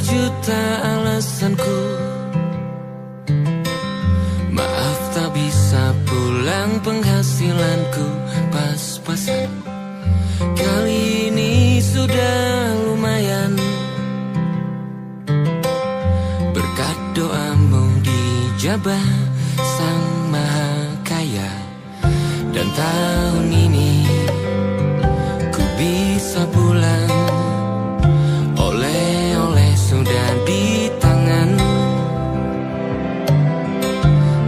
berjuta alasanku. Maaf tak bisa pulang, penghasilanku pas-pasan. Kali ini sudah lumayan, berkat doamu dijabah Sang Maha Kaya. Dan tahun ini ku bisa pulang, oleh-oleh sudah di tangan.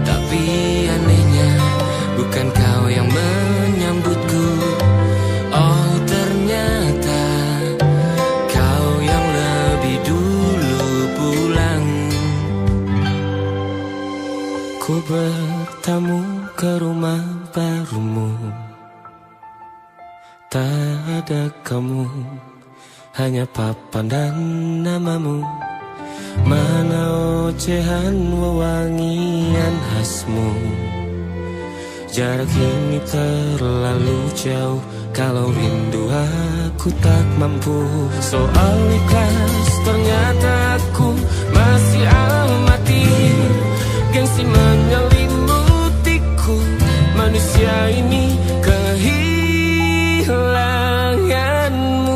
Tapi anehnya bukan kau yang menyambutku. Oh ternyata kau yang lebih dulu pulang. Ku bertamu ke rumah barumu, tak ada kamu, hanya papan dan namamu. Mana ocehan wewangian khasmu. Jarak ini terlalu jauh, kalau rindu aku tak mampu. Soal ikhlas ternyata aku masih amati. Gengsi menyelimutiku, manusia ini kehilanganmu.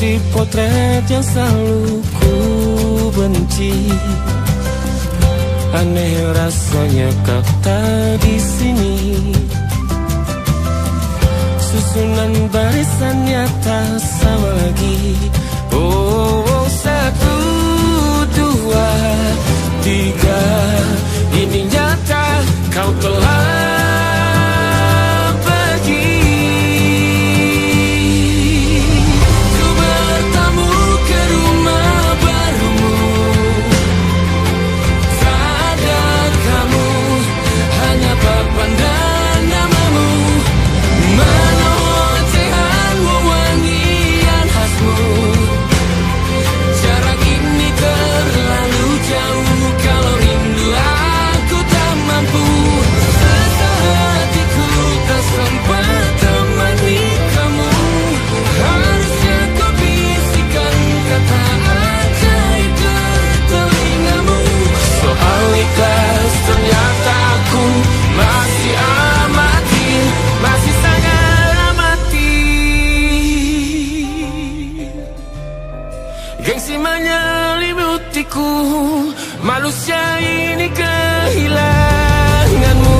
Si potret yang selalu ku benci, aneh rasanya kau tak di sini. Susunan barisannya tak sama lagi. Oh, 1, 2, 3, ini nyata kau telah manusia ini kehilanganmu.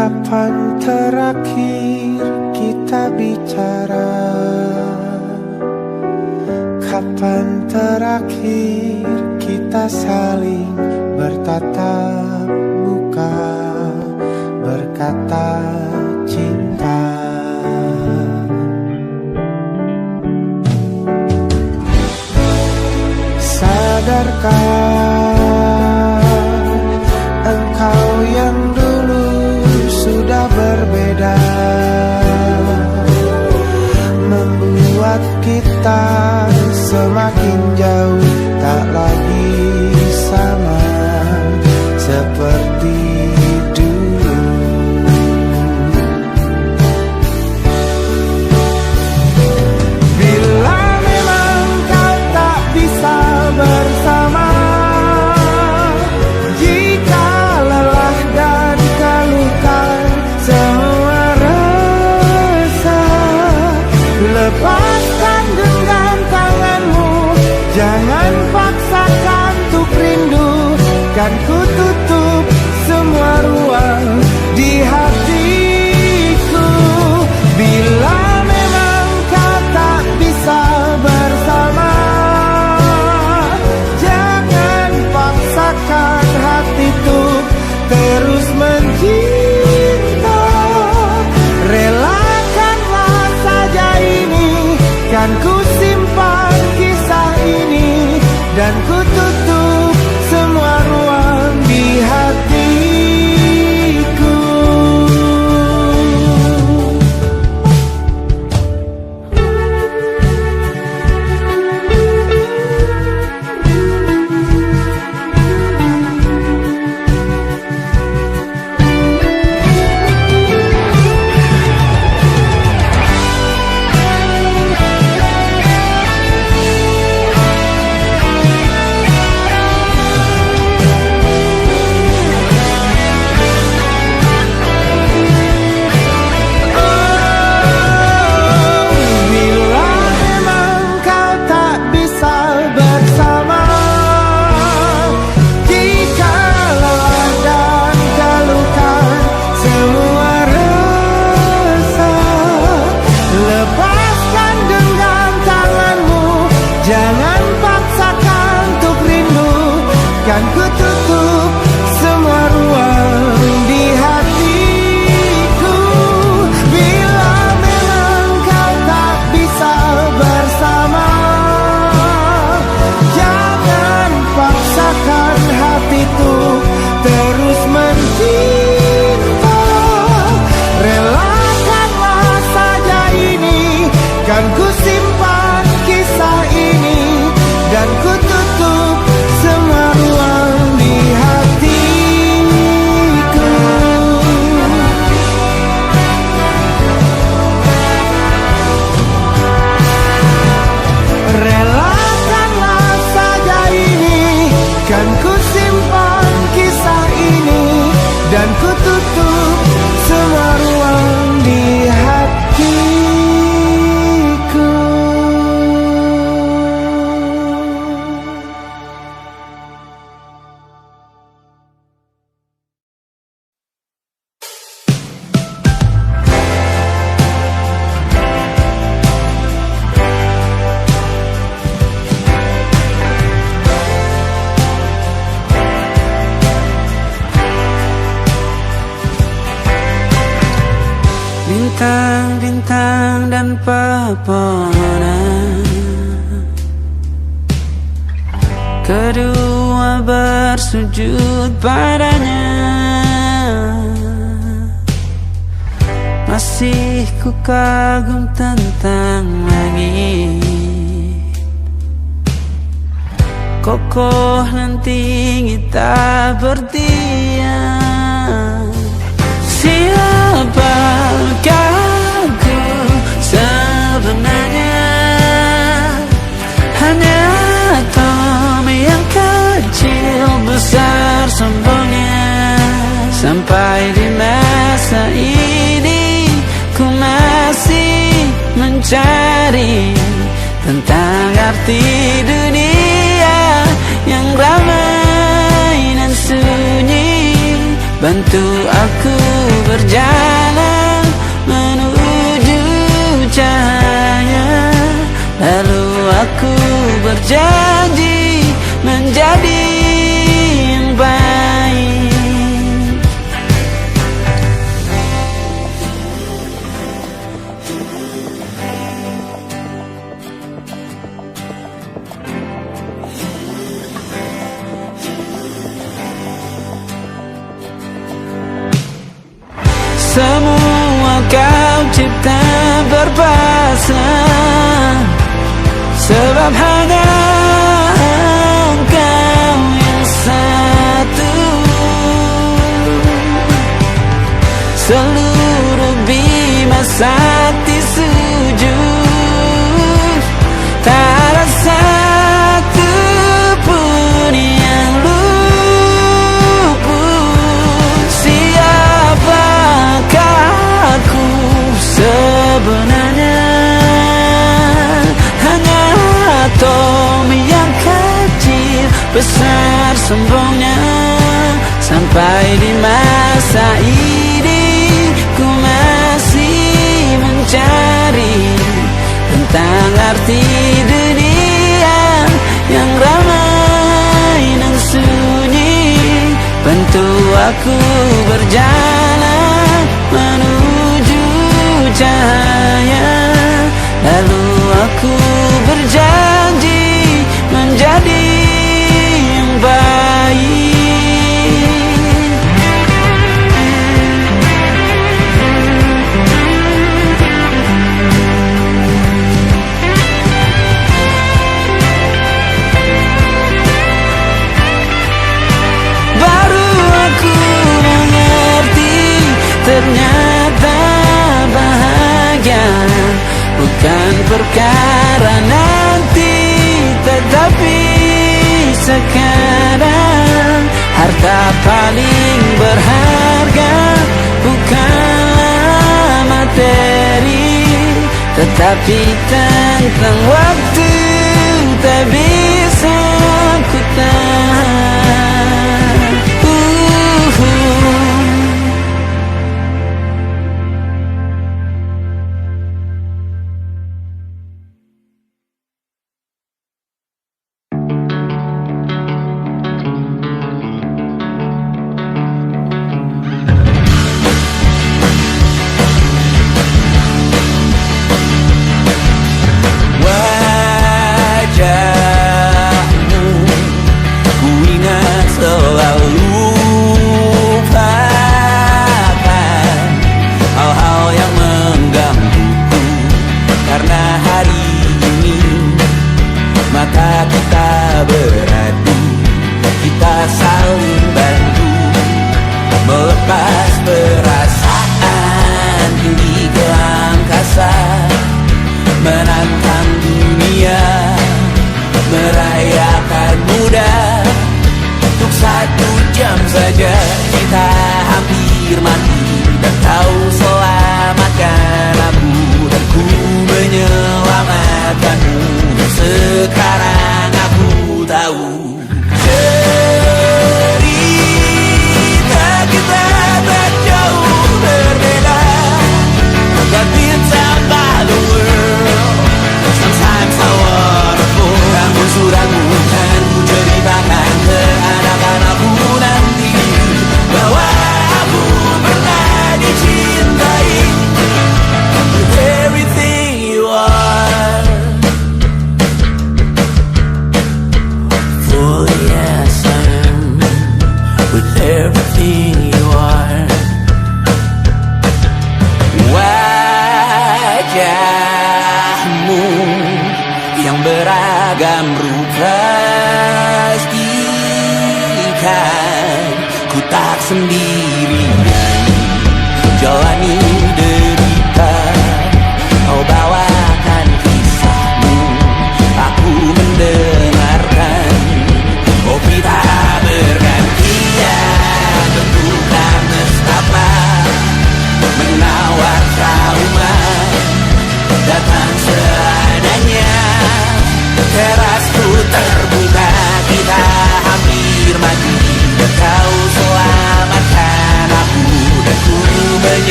Kapan terakhir kita bicara? Kapan terakhir kita saling bertatap muka, berkata cinta? Sadarkah engkau yang dulu sudah berbeda, membuat kita semakin jauh, tak lagi sama seperti dulu. Bila lepaskan genggam tanganmu, jangan paksakan untuk rindu. Kan ku tutup semua ruang di hatiku. Bila memang kau tak bisa bersama, jangan paksakan hati untuk terus mencinta. Relakanlah saja ini, kan ku simpan kisah ini, dan ku tutup semua ruang di hatiku. Jangan paksakan untuk rindu, kan ku tutup semua ruang di hatiku. Bila memang kau tak bisa bersama, jangan paksakan hati untuk terus mencinta. Relakanlah saja ini, kan ku simpan kisah ini, dan ku tutup semua ruang di hatiku. Relakanlah saja ini, kan ku simpan kisah ini, dan ku tutup semua ruang di hatiku. Bintang-bintang dan pepohonan, kedua bersujud padanya. Masih ku kagum tentang langit, kokoh dan tinggi tak berdiam. Siapakah aku sebenarnya? Hanya atom yang kecil besar sombongnya. Sampai di masa ini ku masih mencari tentang arti dunia yang ramai dan sunyi. Bantu aku berjalan menuju cahaya, lalu aku berjanji menjadi yang baik. Semua kau cipta berpasang, sebab hanya engkau yang satu. Seluruh bima sakti sujud, tak ada satu pun yang luput. Siapakah aku sebenarnya? sombongnya. Sampai di masa ini ku masih mencari tentang arti dunia yang ramai dan sunyi. Bantu aku berjalan menuju cahaya, lalu aku berjanji menjadi yang baik. Baru aku mengerti, ternyata bahagia bukan perkara nanti, tetapi sekarang. Harta paling berharga bukanlah materi, tetapi tentang waktu tak bisa ku tahan.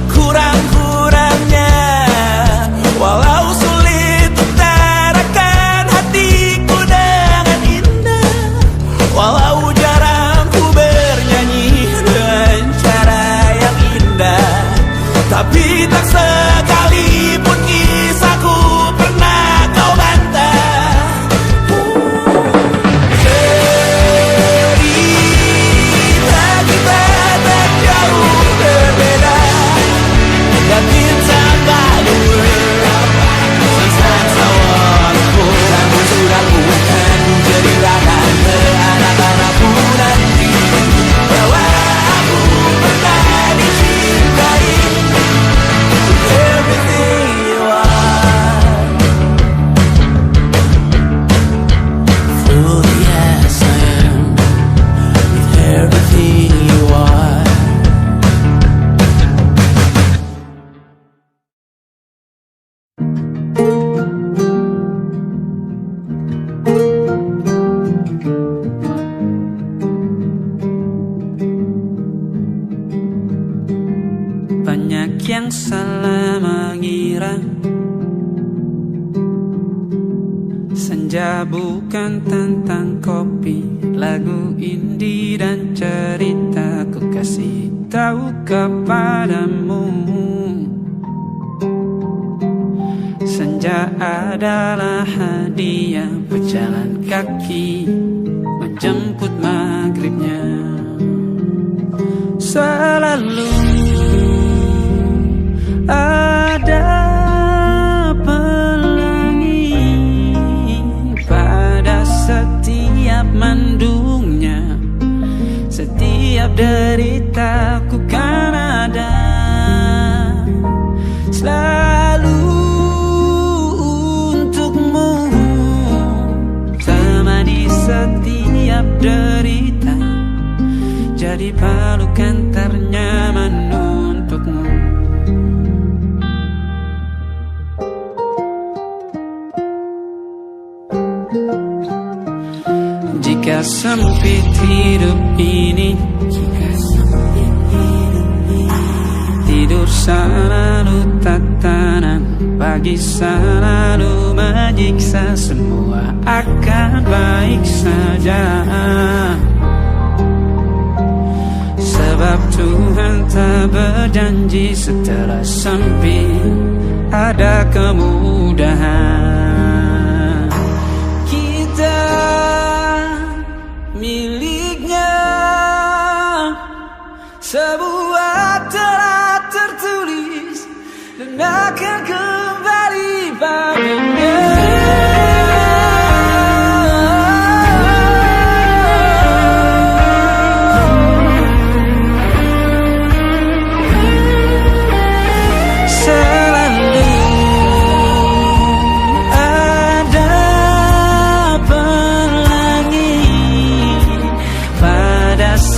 Kurang-kurangnya walau Senja bukan tentang kopi, lagu indie dan cerita ku kasih tahu kepadamu. Senja adalah hadiah berjalan kaki menjemput maghribnya. Selalu ada setiap mendungnya, setiap deritaku kan ada. Selalu untukmu, temani setiap derita, jadi pelukan ternyaman untukmu. Jika sempit hidup ini, tidur selalu tatanan, pagi selalu menyiksa, semua akan baik saja. Sebab Tuhan tak berjanji setelah sempit ada kemudahan. Kita miliknya sebuah telah tertulis dan akan kembali padanya.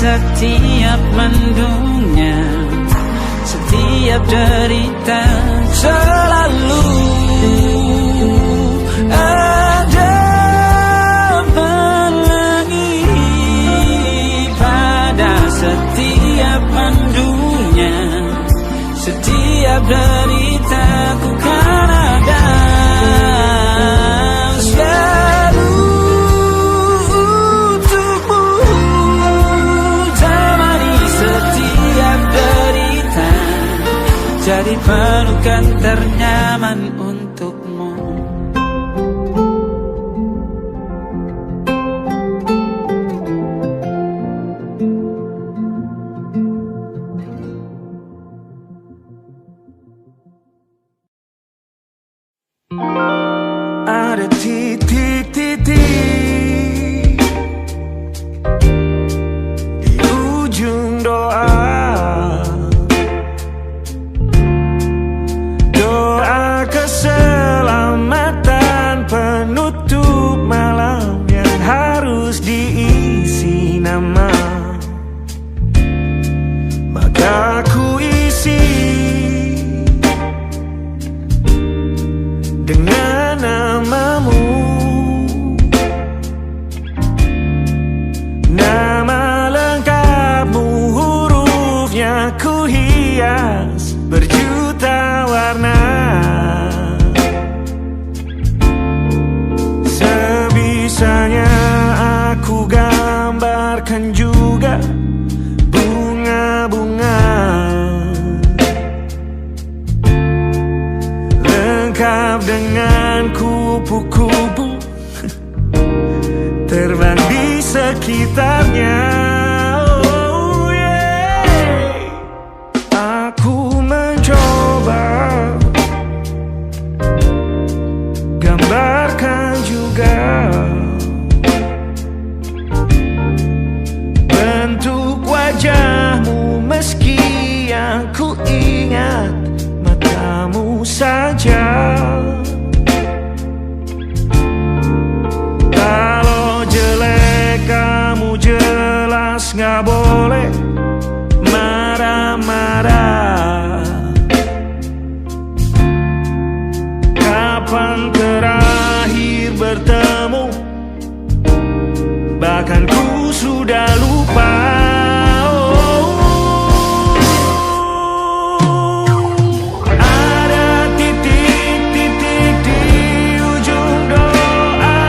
Setiap mendungnya, setiap derita, selalu ada pelangi pada setiap mendungnya, setiap derita ku kan ada. Jadi pelukan ternyaman untukmu. Ada titik-titik di ujung doa, keselamatan penutup malam yang harus diisi nama. Maka ku isi dengan namamu, nama lengkapmu, hurufnya ku hias berjuta warna. Sebisanya aku gambarkan juga bunga-bunga, lengkap dengan kupu-kupu terbang di sekitarnya. Oh yeah. Aku mencoba gambarkan juga bentuk wajahmu, meski yang ku ingat matamu saja. Kalau jelek kamu jelas gak boleh marah-marah. Kapan terakhir bertemu, bahkan ku sudah lupa. Ada titik-titik di ujung doa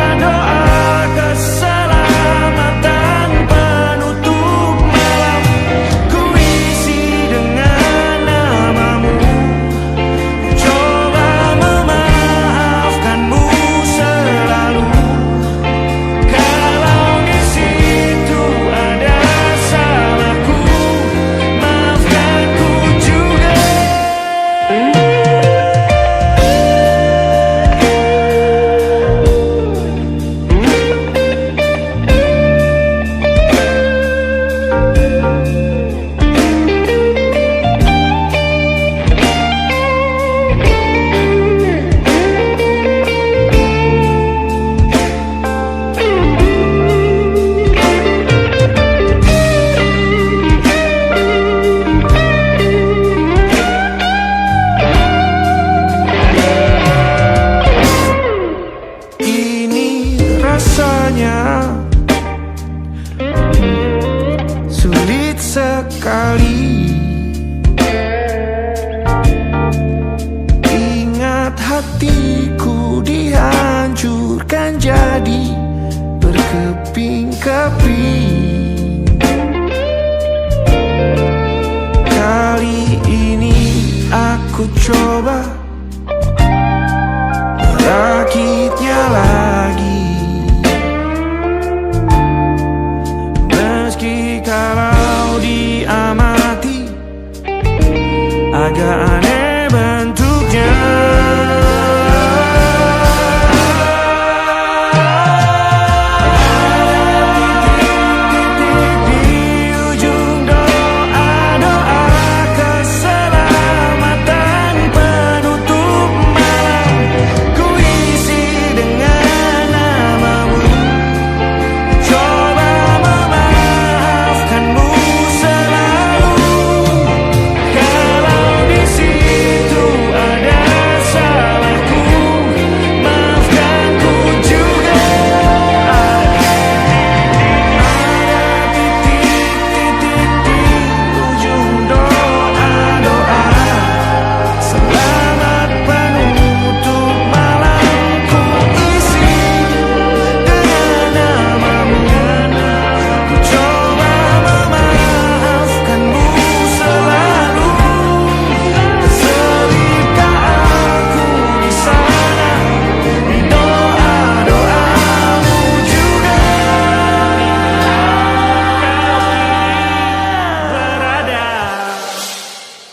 hatiku dihancurkan jadi berkeping-keping. Kali ini aku coba merakitnya lagi, meski kalau diamati agak aneh bentuknya.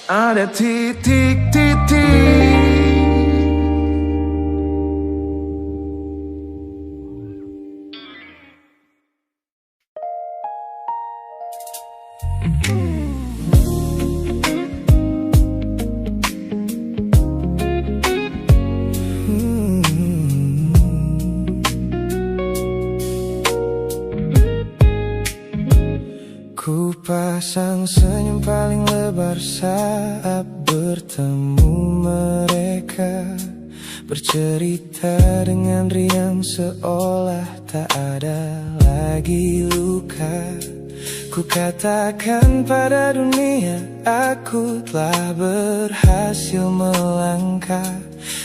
Ada titik-titik. Ku pasang senyum paling lebar saat bertemu mereka, bercerita dengan riang seolah tak ada lagi luka. Ku katakan pada dunia aku telah berhasil melangkah,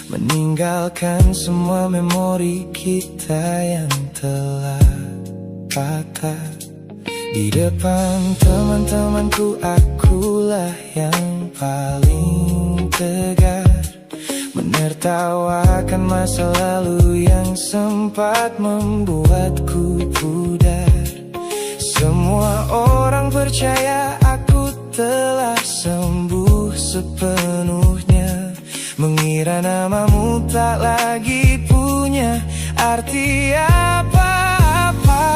meninggalkan semua memori kita yang telah patah. Di depan teman-temanku akulah yang paling tegar, menertawakan masa lalu yang sempat membuatku pudar. Semua orang percaya aku telah sembuh sepenuhnya, mengira namamu tak lagi punya arti apa-apa.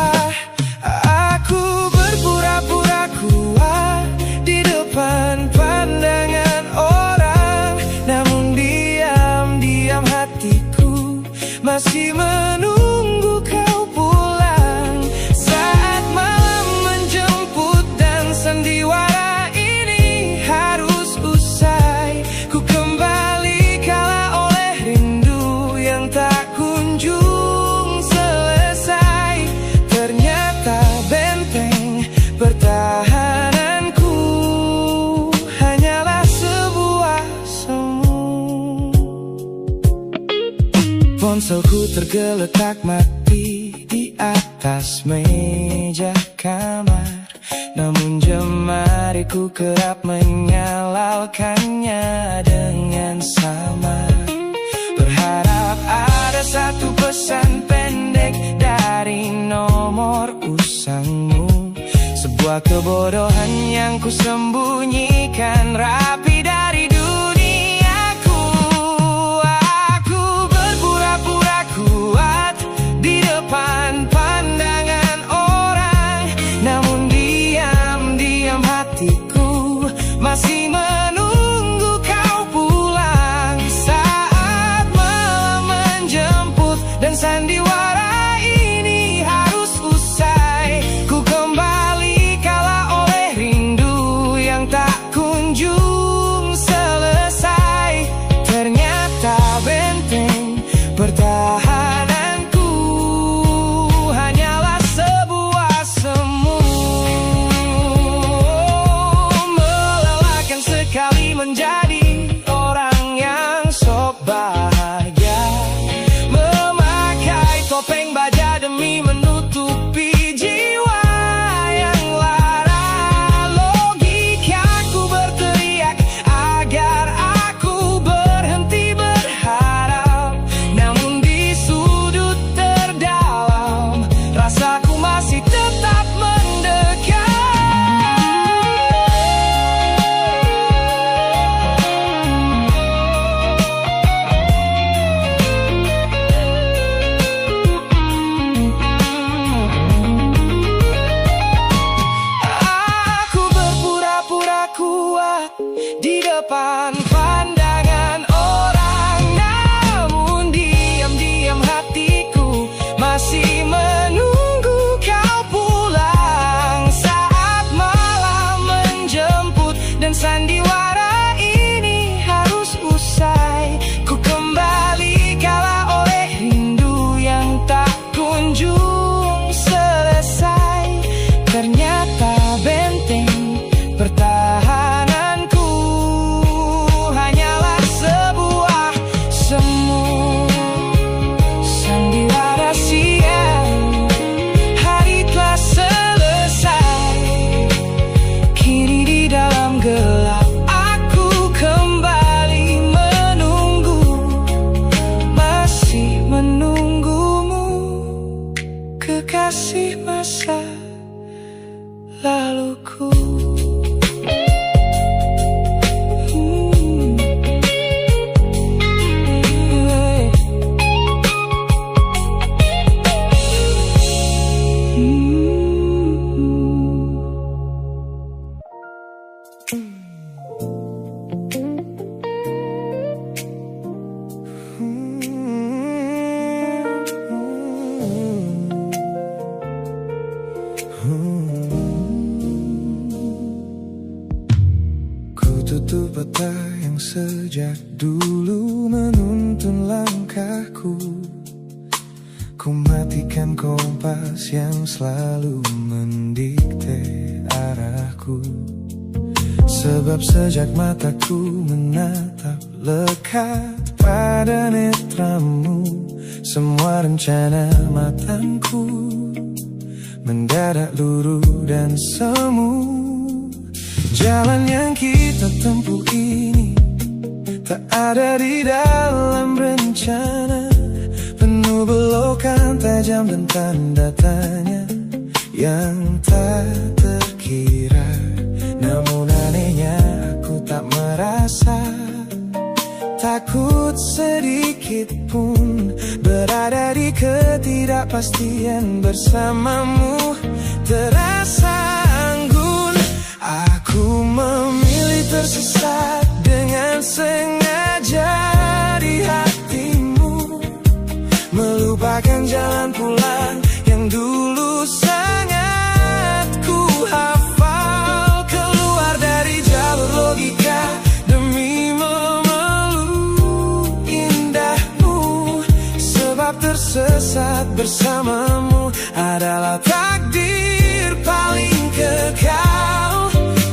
Aku berpura-pura kuat di depan pandangan orang, namun diam-diam hatiku masih menunggu kau pulang. Saat malam menjemput dan sandiwara ini harus usai, ku kembali kala oleh rindu yang tak kunjung selesai. Ternyata benteng pertahananku hanyalah sebuah semu. Ponselku tergeletak mati di atas meja kamar, namun jemariku kerap menyalakannya dengan samar. Berharap ada satu pesan pendek dari nomor usangmu, sebuah kebodohan yang ku sembunyikan rapi dari duniaku. Aku berpura-pura kuat di depan pandangan orang, namun diam-diam hatiku masih menunggu kau pulang. Saat malam menjemput dan sandiwara ini harus usai, ku kembali kala oleh rindu yang tak kunjung selesai. Ternyata benteng pertahananku hanyalah sebuah semu. Melelahkan sekali menjadi orang yang sok bahagia. kasih masa laluku. Ku tutup mata yang sejak dulu menuntun langkahku. Ku matikan kompas yang selalu mendikte arahku. Sebab sejak mataku menatap lekat pada netramu, semua rencana matangku mendadak luruh dan semu. Jalan yang kita tempuh ini tak ada di dalam rencana, penuh belokan tajam dan tanda tanya yang tak terkira. Namun anehnya aku tak merasa takut sedikit pun berada di ketidakpastian bersamamu. Terasa anggun, aku memilih tersesat dengan sengaja di hatimu, melupakan jalan pulang yang dulu sangat ku hafal. Keluar dari jalur logika demi memeluk indahmu, sebab tersesat bersamamu adalah takdir paling kekal.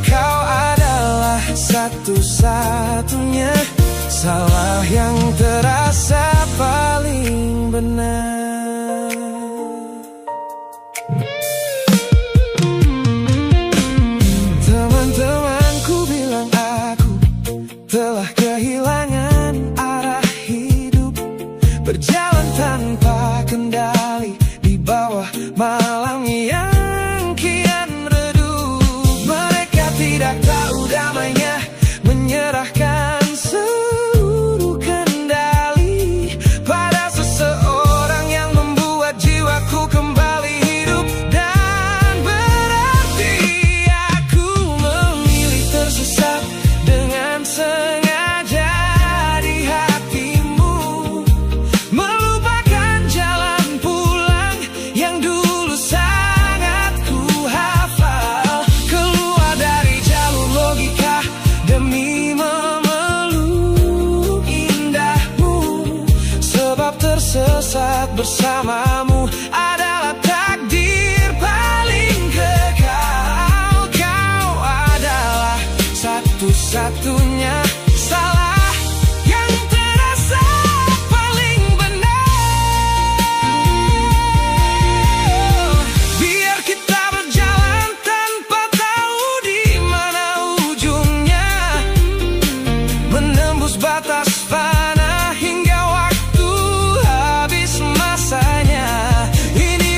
Kau adalah satu-satunya salah yang terasa paling benar. Teman-temanku bilang aku telah kehilangan arah hidup, berjalan tanpa kendali di bawah malam yang kian redup. Mereka tidak tahu damainya menyerahkan seluruh kendali pada seseorang yang membuat jiwaku kembali hidup dan berarti. Aku memilih tersesat dengan sengaja di hatimu, melupakan jalan pulang yang dulu sangat ku hafal. Keluar dari jalur logika demi memeluk indahmu, sebab tersesat bersamamu adalah takdir paling kekal. Kau adalah satu-satunya salah yang terasa paling benar. Biar kita berjalan tanpa tahu di mana ujungnya, menembus batas fana hingga waktu habis masanya. Ini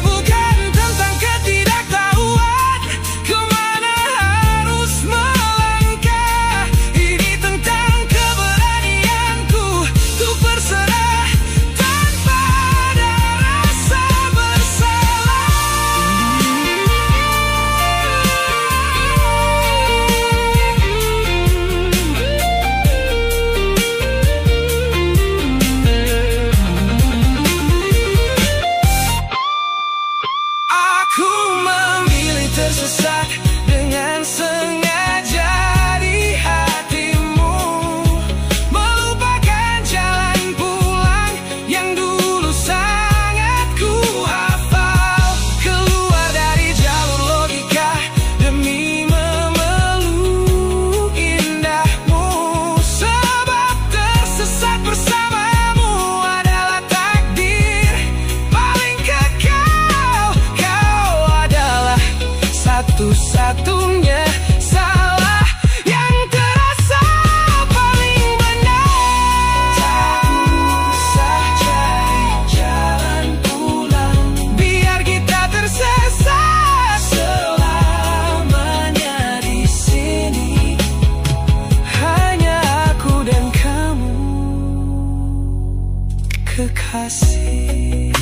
kekasih.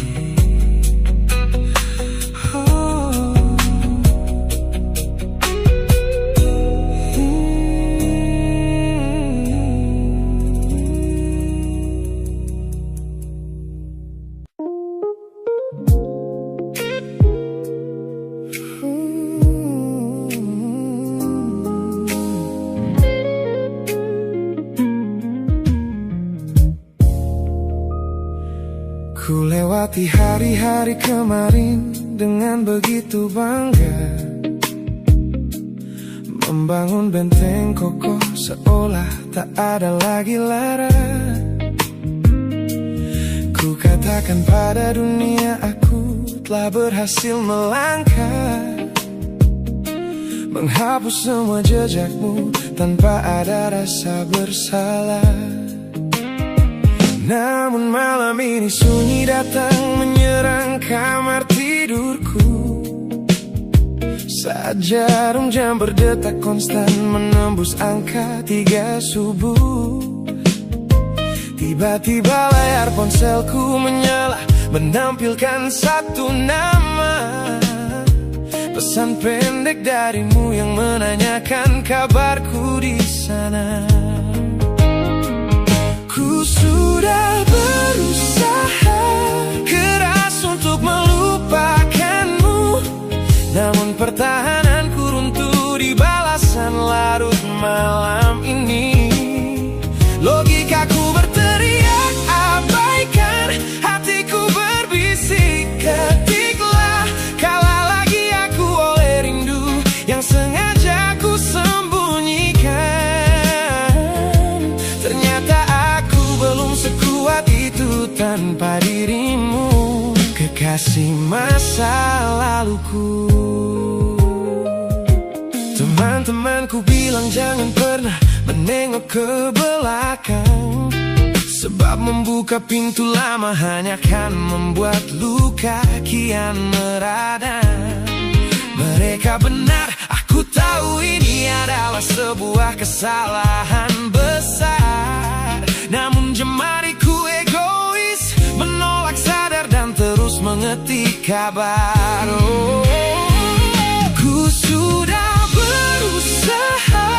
Ku lewati hari-hari kemarin dengan begitu bangga, membangun benteng kokoh seolah tak ada lagi lara. Ku katakan pada dunia aku telah berhasil melangkah, menghapus semua jejakmu tanpa ada rasa bersalah. Namun malam ini sunyi datang menyerang kamar tidurku, saat jarum jam berdetak konstan menembus angka 3 subuh. Tiba-tiba layar ponselku menyala, menampilkan satu nama, pesan pendek darimu yang menanyakan kabarku di sana. Ku sudah berusaha keras untuk melupakanmu, namun pertahananku runtuh di balasan larut malam ini. Logikaku berteriak abaikan, hatiku berbisik ketiklah, kalah lagi aku oleh rindu yang sengaja ku sembunyikan. Ternyata aku belum sekuat itu tanpa dirimu, kekasih masa laluku. Teman-temanku bilang jangan pernah menengok ke belakang, sebab membuka pintu lama hanya akan membuat luka kian meradang. Mereka benar, aku tahu ini adalah sebuah kesalahan besar, namun jemariku egois menolak sadar dan terus mengetik kabar. Ku sudah berusaha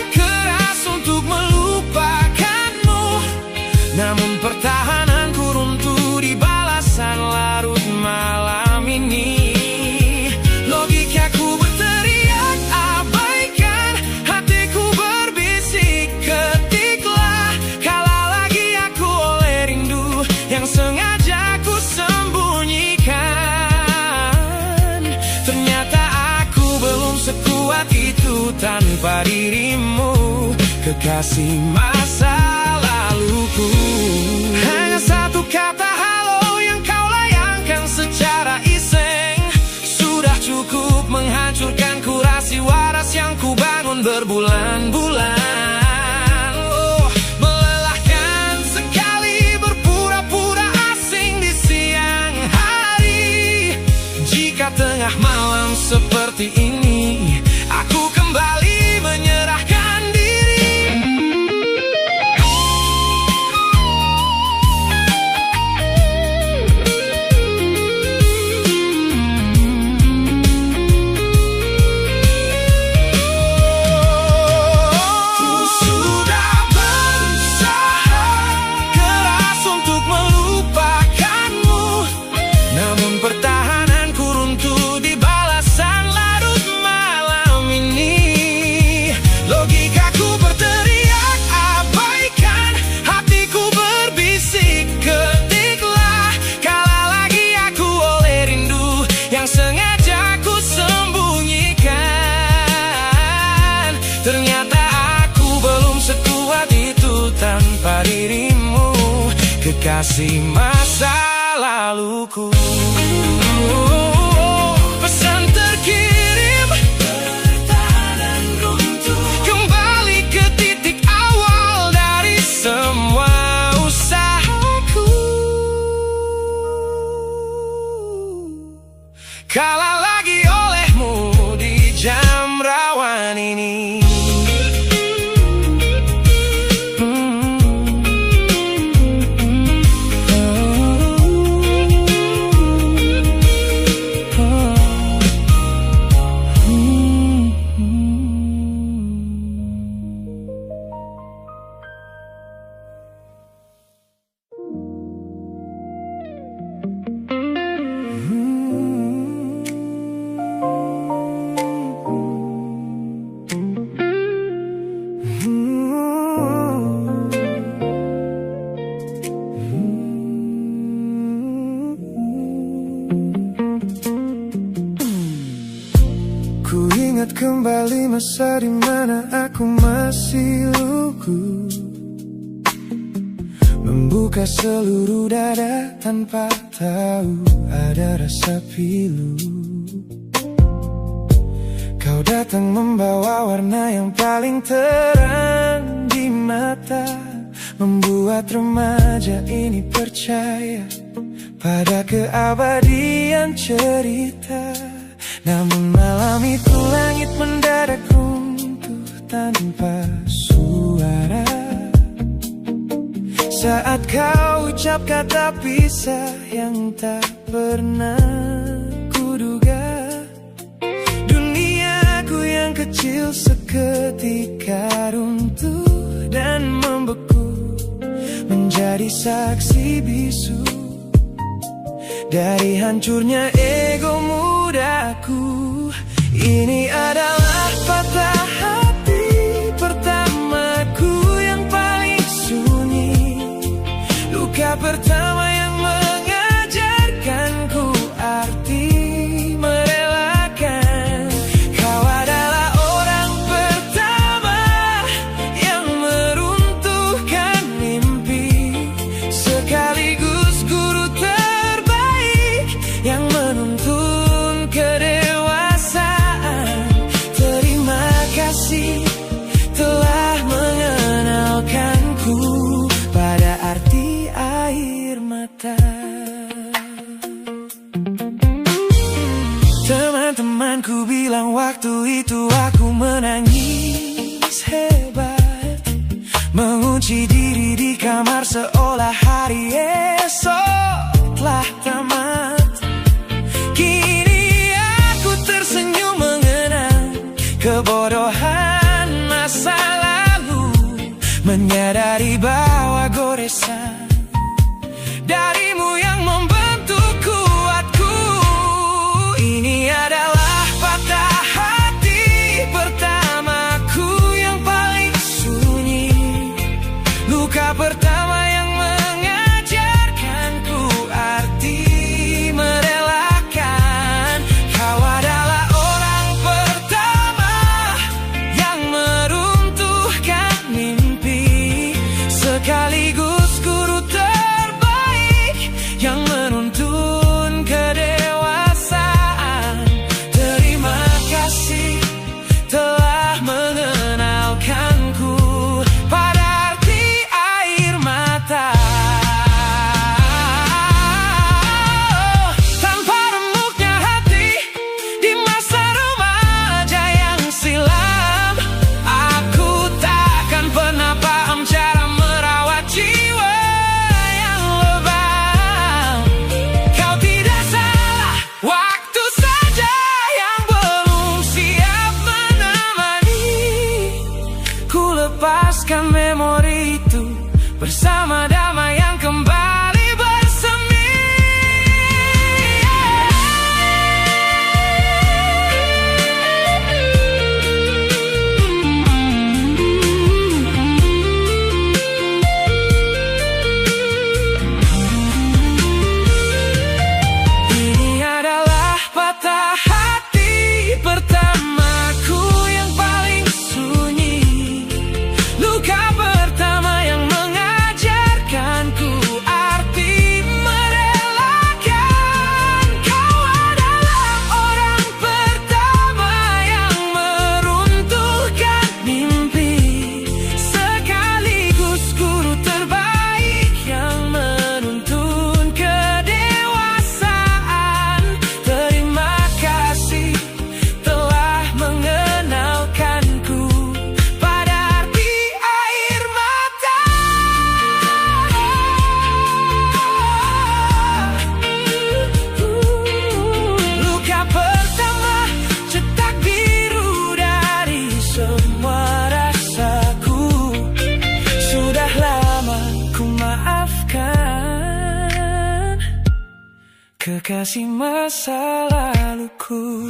keras untuk melupakanmu, namun pertahananku runtuh di balasan larut malam ini. Logikaku berteriak abaikan, hatiku berbisik ketiklah, kalah lagi aku oleh rindu yang sengaja ku sembunyikan. Ternyata aku belum sekuat itu tanpa dirimu, kekasih masa laluku. Hanya satu kata halo yang kau layangkan secara iseng sudah cukup menghancurkan kurasi waras yang ku bangun berbulan-bulan. Melelahkan sekali berpura-pura asing di siang hari. Jika tengah malam seperti ini aku kembali menyerahkan diri. Ku sudah berusaha keras untuk melupakanmu, namun pertahananku runtuh di balasan larut malam ini. Logikaku berteriak abaikan, hatiku berbisik ketiklah, kalah lagi aku oleh rindu yang sengaja ku sembunyikan. Ternyata aku belum sekuat itu tanpa dirimu, kekasih masa laluku. Pesan terkirim, pertahanan runtuh, kembali ke titik awal dari semua usahaku. Kalah lagi olehmu di jam rawan ini. kembali masa di mana aku masih lugu, membuka seluruh dada tanpa tahu ada rasa pilu. Kau datang membawa warna yang paling terang di mata, membuat remaja ini percaya pada keabadian cerita. Namun malam itu langit mendadak runtuh tanpa suara saat kau ucap kata pisah yang tak pernah kuduga. Duniaku yang kecil seketika runtuh dan membeku, menjadi saksi bisu dari hancurnya ego mudaku. Ini adalah patah hati pertamaku yang paling sunyi, luka pertama yang mengajarkanku arti merelakan. Kau adalah orang pertama yang meruntuhkan mimpi, sekaligus guru terbaik yang menuntun kedewasaan. Terima kasih telah mengenalkanku pada arti air mata. Teman-temanku bilang waktu itu aku menangis hebat, mengunci diri di kamar seolah hari esok telah tamat. Kini aku tersenyum mengenang kebodohan masa lalu, menyadari bahwa goresan darimu yang membentuk kuatku. Ini adalah patah hati pertamaku yang paling sunyi, luka pertama yang mengajarkanku arti merelakan. Kau adalah orang pertama yang meruntuhkan mimpi, sekaligus guru terbaik yang menuntun kedewasaan. Terima kasih telah mengenalkanku pada arti air mata. Tanpa remuknya hati di masa remaja yang silam, aku takkan pernah paham cara merawat jiwa yang lebam. Kau tidak salah, waktu saja yang belum siap menemani. Ku lepaskan memori itu bersama damai yang kembali bersemi. Ini adalah patah hati pertamaku yang paling sunyi, luka pertama yang mengajarkanku arti merelakan. Kau adalah orang pertama yang meruntuhkan mimpi, sekaligus guru terbaik yang menuntun kedewasaan. Terima kasih telah mengenalkanku pada arti air mata. Luka pertama cetak biru dari semua rasaku. Sudah lama ku maafkan kekasih masa laluku.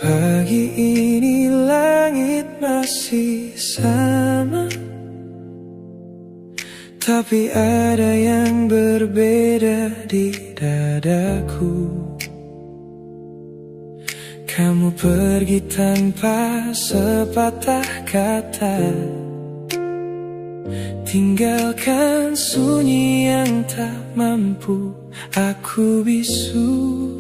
Pagi ini langit masih sama, tapi ada yang berbeda di dadaku. Kamu pergi tanpa sepatah kata, tinggalkan sunyi yang tak mampu aku bisu.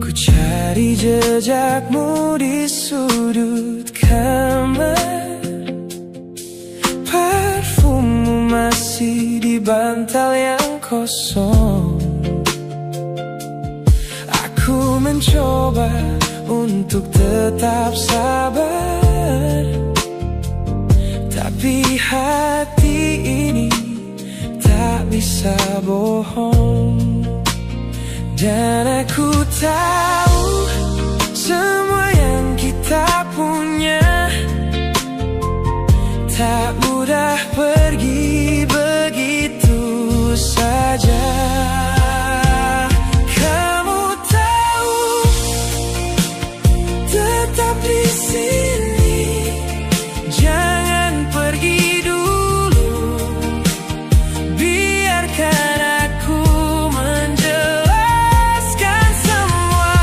Ku cari jejakmu di sudut kamar, parfummu masih di bantal yang kosong. Aku mencoba untuk tetap sabar, tapi hati ini tak bisa bohong. Dan aku tahu semua yang kita punya tak mudah pergi begitu saja. Kamu tahu, tetap di sini, jangan pergi dulu. Biarkan aku menjelaskan semua.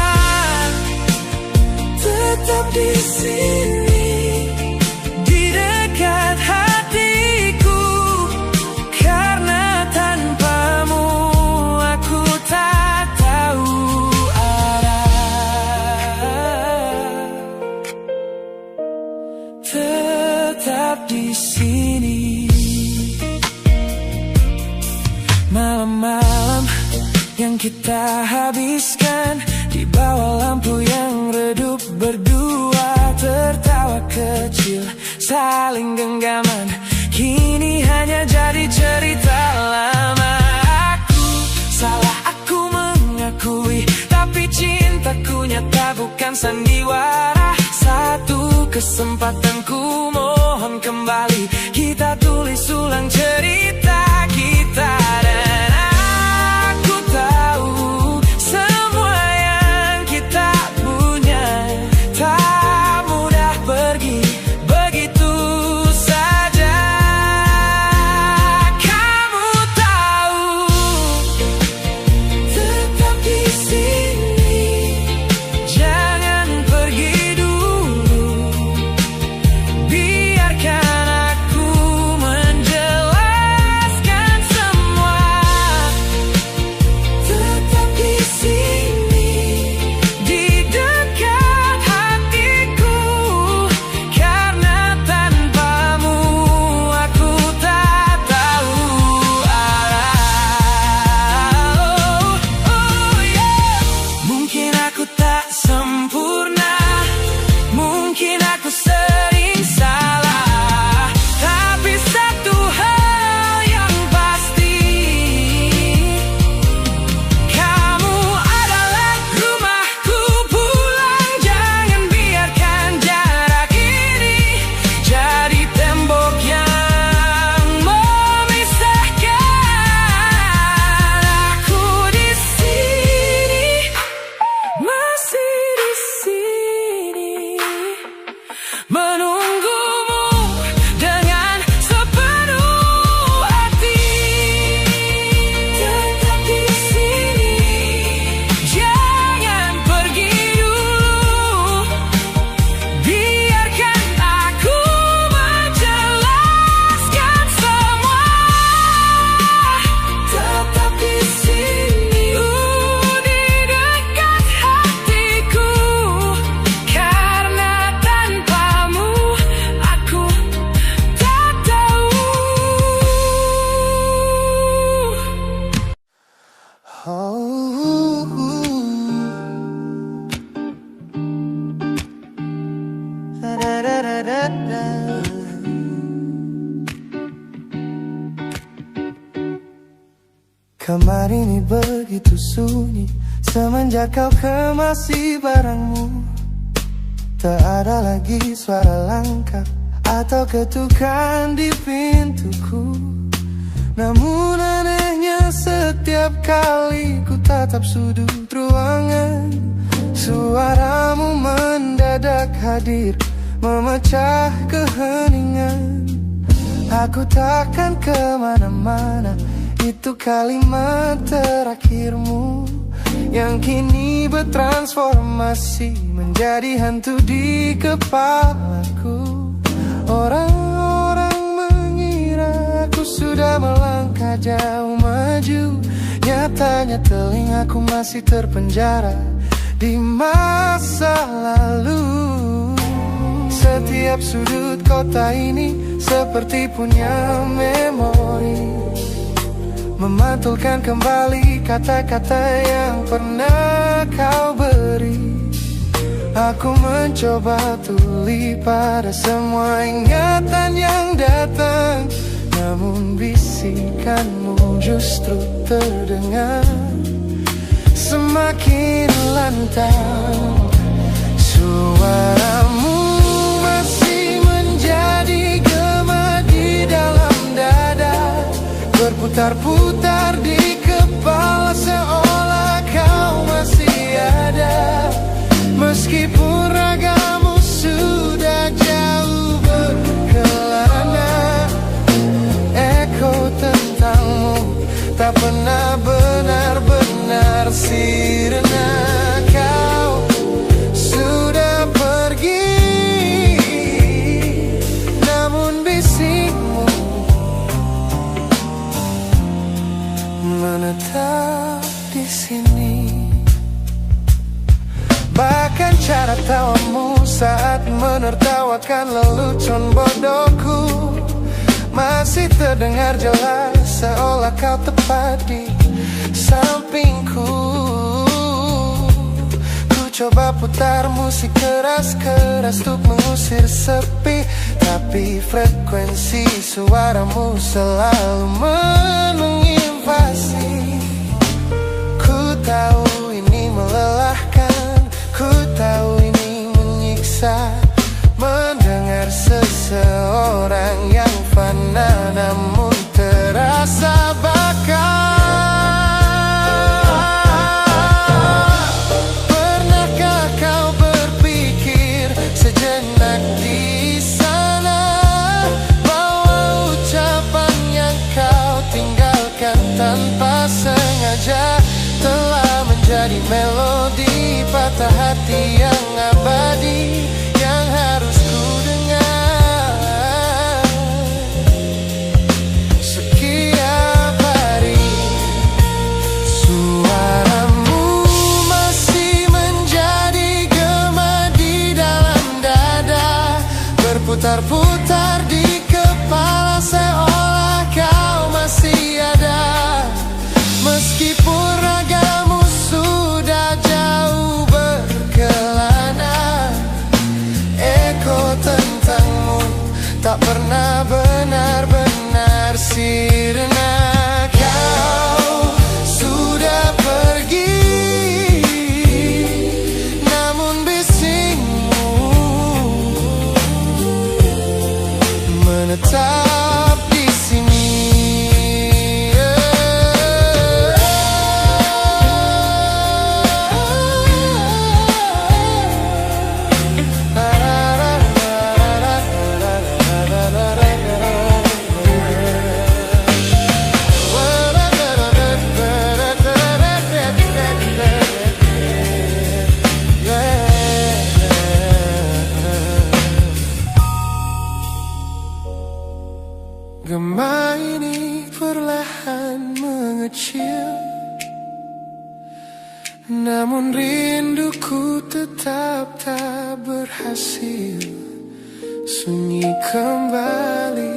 Tetap di sini, di dekat hatiku, karena tanpamu aku tak tahu arah. Tetap di sini. Malam-malam yang kita habiskan di bawah lampu yang redup, berdua tertawa kecil, saling genggaman, kini hanya jadi cerita lama. Aku salah, aku mengakui, tapi cintaku nyata bukan sandiwara. Satu kesempatan ku mohon kembali, kita tulis ulang cerita kita. Dan aku tahu semua yang kita punya tak mudah pergi begitu saja. Kamu tahu, tetap di sini, jangan pergi dulu. Biarkan aku menjelaskan semua. Tetap di sini, di dekat hatiku, karena tanpamu aku tak tahu arah. Oh yeah. Mungkin aku tak sempurna, mungkin aku sering salah, tapi satu hal yang pasti, kamu adalah rumahku pulang. Jangan biarkan jarak ini jadi tembok yang memisahkan. Aku di sini, masih di sini, menunggumu dengan sepenuh hati. Tetap di sini, jangan pergi dulu. Biarkan aku menjelaskan semua. Tetap di sini, di dekat hatiku, karena tanpamu aku tak tahu. Kamar ini begitu sunyi semenjak kau kemasi barangmu. Tak ada lagi suara langkah atau ketukan di pintuku. Namun anehnya setiap kali ku tatap sudut ruangan, suaramu mendadak hadir, memecah keheningan. Aku takkan kemana-mana, itu kalimat terakhirmu yang kini bertransformasi menjadi hantu di kepalaku. Orang-orang mengira aku sudah melangkah jauh maju, nyatanya telingaku masih terpenjara di masa lalu. Setiap sudut kota ini seperti punya memori, memantulkan kembali kata-kata yang pernah kau beri. Aku mencoba tuli pada semua ingatan yang datang, namun bisikanmu justru terdengar semakin lantang. Suaramu masih menjadi gema di dalam dada, berputar-putar di kepala seolah kau masih ada. Meskipun ragamu sudah jauh berkelana, eko tentangmu tak pernah benar-benar sirna. Kau sudah pergi, namun bisikmu menetap di sini. Bahkan cara tawamu saat menertawakan lelucon bodohku masih terdengar jelas, seolah kau tepat di sampingku. Ku coba putar musik keras-keras untuk mengusir sepi, tapi frekuensi suaramu selalu menginvasi. Ku tahu ini melelahkan, ku tahu ini menyiksa, mendengar seseorang yang fana namun terasa bakal. Pernahkah kau berpikir sejenak di sana bahwa ucapan yang kau tinggalkan tanpa sengaja telah menjadi melodi patah hati yang abadi yang harus ku dengar setiap hari. Suaramu masih menjadi gema di dalam dada, berputar-putar di kepala seolah kau masih ada. Meskipun ragamu sudah jauh berkelana, eko tentangmu tak pernah benar-benar sirna. Kau sudah pergi, namun bisikmu menetap di sini. Gema ini perlahan mengecil, namun rinduku tetap tak berhasil sunyi kembali.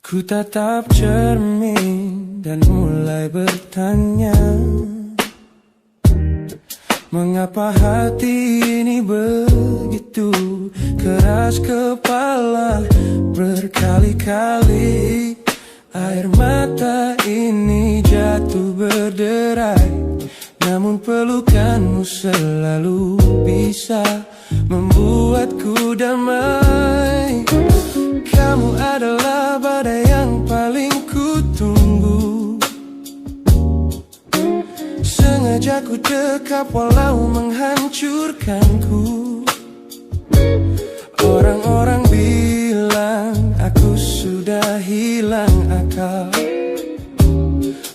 Ku tatap cermin dan mulai bertanya, mengapa hati ini begitu keras kepala? Berkali-kali air mata ini jatuh berderai, namun pelukanmu selalu bisa membuatku damai. Kamu adalah badai yang paling ku tunggu. Sengaja ku dekap walau menghancurkanku. Orang-orang bilang aku sudah hilang akal,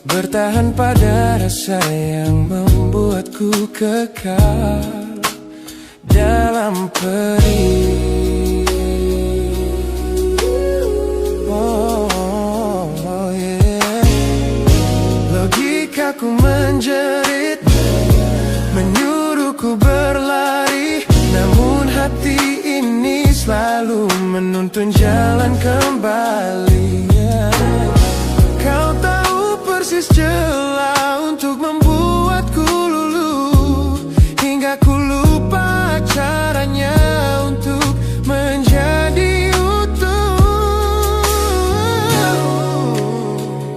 bertahan pada rasa yang membuatku kekal dalam perih. Logikaku menjerit, menyuruhku berlari, namun hati ini selalu menuntun jalan kembali. Kau tahu persis celah untuk membuatku luluh, hingga ku lupa caranya untuk menjadi utuh.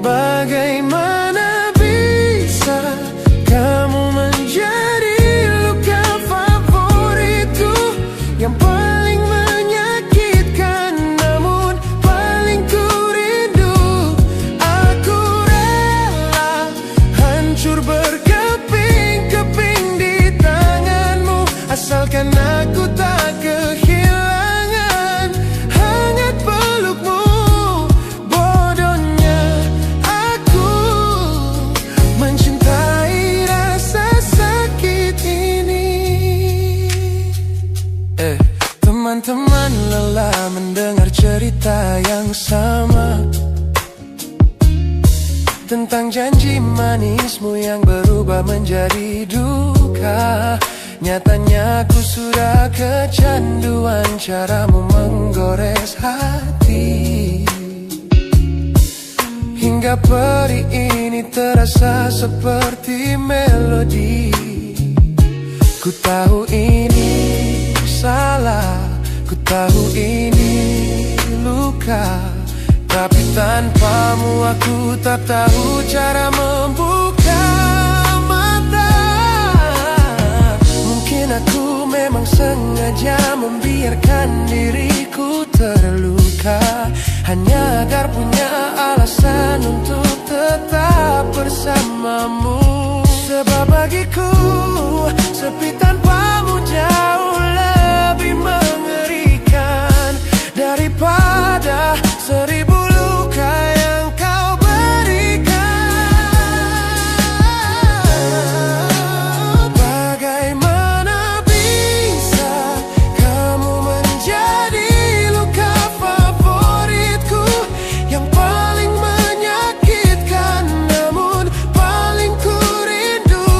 Bagaimana bisa kamu menjadi luka favoritku yang paling menyakitkan, namun paling ku rindu. Aku rela hancur berkeping-keping di tanganmu, asalkan aku tak kehilangan hangat pelukmu. Bodohnya aku mencintai rasa sakit ini. Teman-teman lelah mendengar cerita yang sama tentang janji manismu yang berubah menjadi duka. Nyatanya aku sudah kecanduan caramu menggores hati, hingga perih ini terasa seperti melodi. Ku tahu ini salah, ku tahu ini luka, tapi tanpamu aku tak tahu cara membuka mata. Mungkin aku memang sengaja membiarkan diriku terluka, hanya agar punya alasan untuk tetap bersamamu. Sebab bagiku sepi tanpamu jauh lebih mengerikan daripada 1000 luka yang kau berikan. Bagaimana bisa kamu menjadi luka favoritku yang paling menyakitkan, namun paling ku rindu.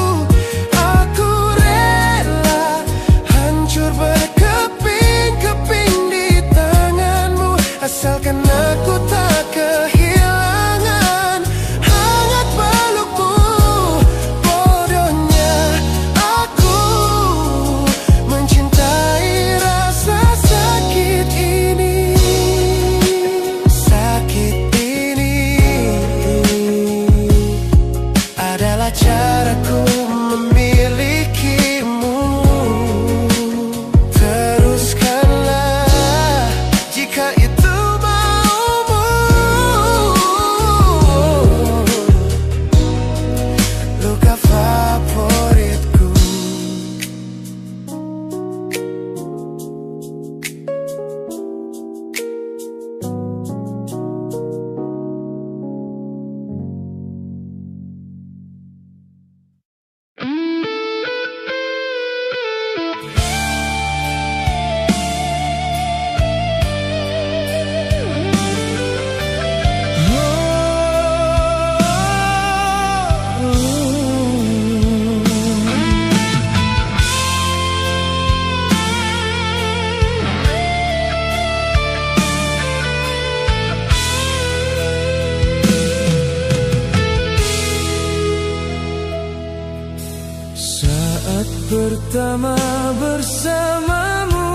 pertama bersamamu,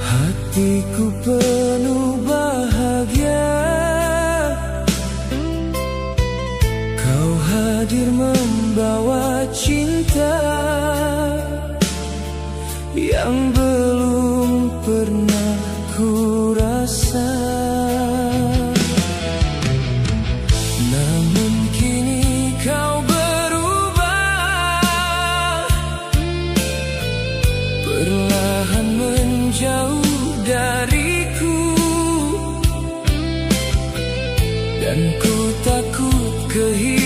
hatiku penuh bahagia. Kau hadir membawa cinta yang belum pernah ku rasa. Namun kini kau berubah, perlahan menjauh dariku, dan ku takut kehilangan